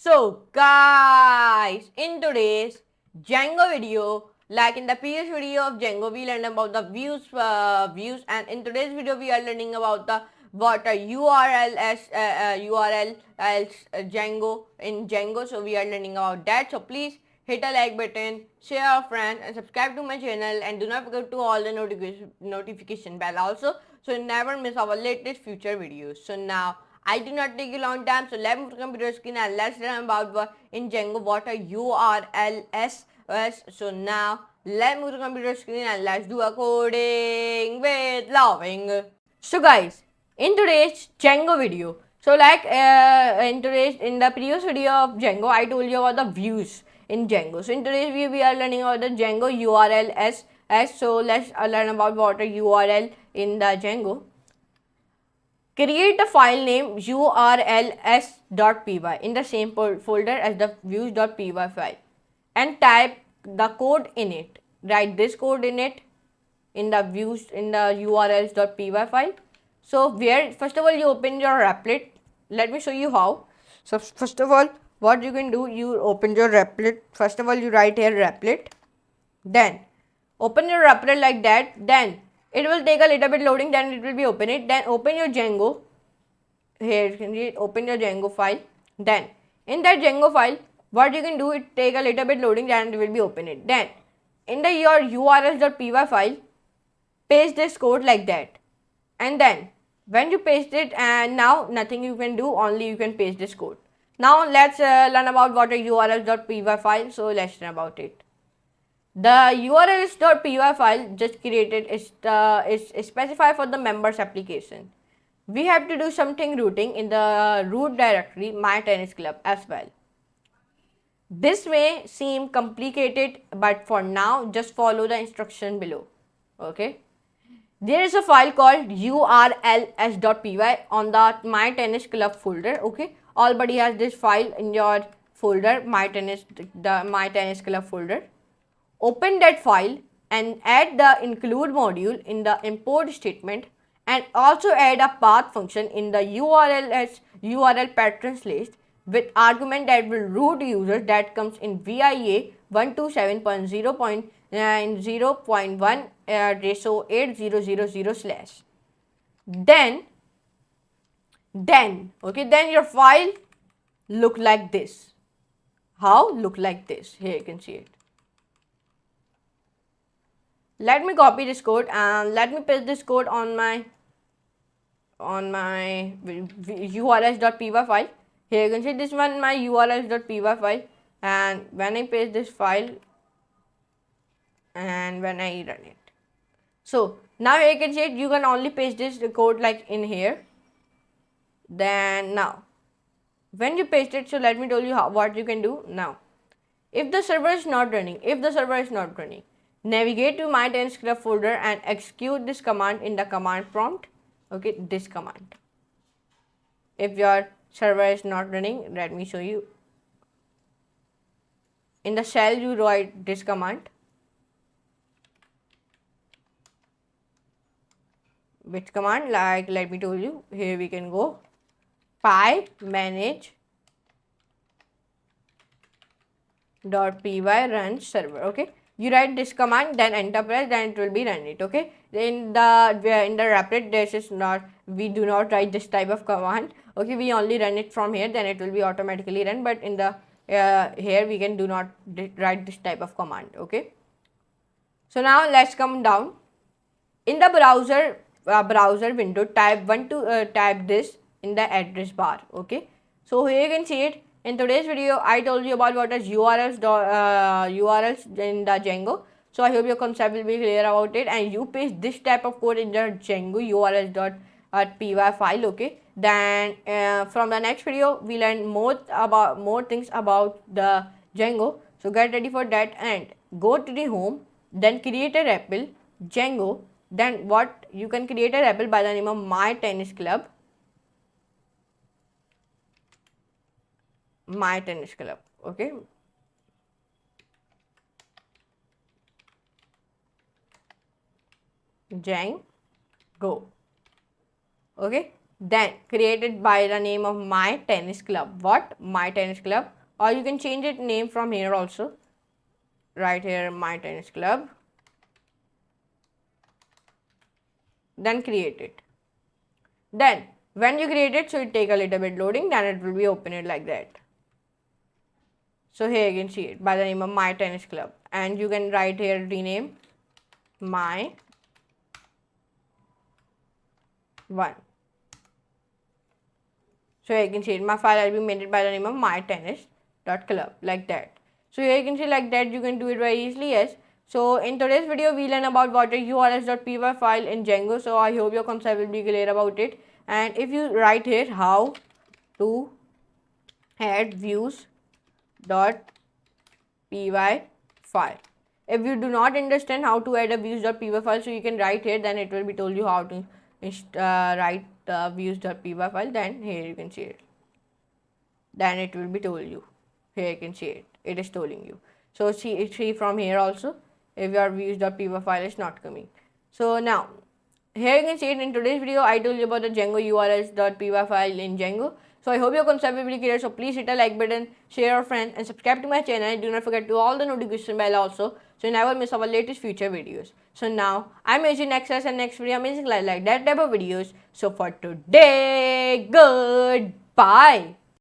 So guys, in today's Django video, like in the previous video of Django, we learned about the views, and in today's video we are learning about the what a URL as URL as Django in Django. So we are learning about that. So please hit a like button, share our friends, and subscribe to my channel. And do not forget to all the notification bell also, so you never miss our latest future videos. So now I do not take a long time, so let me put computer screen and let's learn about what in Django what a URLs is. So now let me put computer screen and let's do a coding with loving. So guys, in today's Django video, so like in the previous video of Django, I told you about the views in Django. So in today's video, we are learning about the Django URL as. So let's learn about what a URL in the Django. Create a file name urls.py in the same folder as the views.py file and type the code in it. Write this code in it in the urls.py file. So where first of all you open your applet. Let me show you how. So first of all, what you can do, you open your applet. First of all, you write here applet. Then open your applet like that. Then it will take a little bit loading, then it will be open it. Then open your Django. Here you can open your Django file. Then in that Django file, what you can do, it take a little bit loading, then it will be open it. Then in the your urls.py file, paste this code like that. And then when you paste it, and now nothing you can do, only you can paste this code. Now let's learn about what a urls.py file. So let's learn about it. The urls.py file just created is specified for the members application. We have to do something rooting in the root directory my tennis club as well. This may seem complicated, but for now just follow the instruction below. Okay. There is a file called urls.py on the my tennis club folder. Okay. Everybody has this file in your folder, the my tennis club folder. Open that file and add the include module in the import statement, and also add a path function in the URL patterns list with argument that will root users that comes in VIA 127.0.90.1 ratio 8000 slash. Then your file look like this. How? Look like this. Here you can see it. Let me copy this code and let me paste this code on my urls.py file. Here you can see this one, my urls.py file, and when I paste this file and when I run it, so now you can see it, you can only paste this code like in here. Then now when you paste it, so let me tell you what you can do now. If the server is not running, navigate to my tennis club folder and execute this command in the command prompt. Okay, this command. If your server is not running, let me show you. In the shell, you write this command. Which command? Like, let me tell you. Here we can go. Py manage .py run server. Okay, you write this command, then enter press, then it will be run it. Okay, in the applet, this is not, we do not write this type of command. Okay, we only run it from here, then it will be automatically run, but in the here we can do not write this type of command. Okay, so now let's come down in the browser window, type this in the address bar. Okay, so here you can see it. In today's video, I told you about what is URLs in the Django. So I hope your concept will be clear about it, and you paste this type of code in the Django urls.py file. Okay, then from the next video we learn more things about the Django. So get ready for that and go to the home, then create a REPL Django. Then what you can create a REPL by the name of my tennis club. My tennis club. Okay, Django. Okay, Then create it by the name of my tennis club. What? My tennis club. Or you can change it name from here also. Right here, my tennis club. Then create it. Then when you create it, so it take a little bit loading, then it will be open it like that. So here you can see it by the name of my tennis club, and you can write here rename my one. So here you can see it, my file will be made it by the name of my tennis.club like that. So here you can see like that, you can do it very easily. Yes. So in today's video we learn about what a urls.py file in Django. So I hope your concept will be clear about it. And if you write here how to add views.py file. If you do not understand how to add a views.py file, so you can write here, then it will be told you how to write the views.py file. Then here you can see it. Then it will be told you. Here you can see it. It is telling you. So see from here also if your views.py file is not coming. So now here you can see it. In today's video I told you about the Django urls.py file in Django. So I hope your concept will be clear. So please hit a like button, share your friends, and subscribe to my channel. Do not forget to all the notification bell also, so you never miss our latest future videos. So now I'm using next class and next video amazing like that type of videos. So for today, goodbye.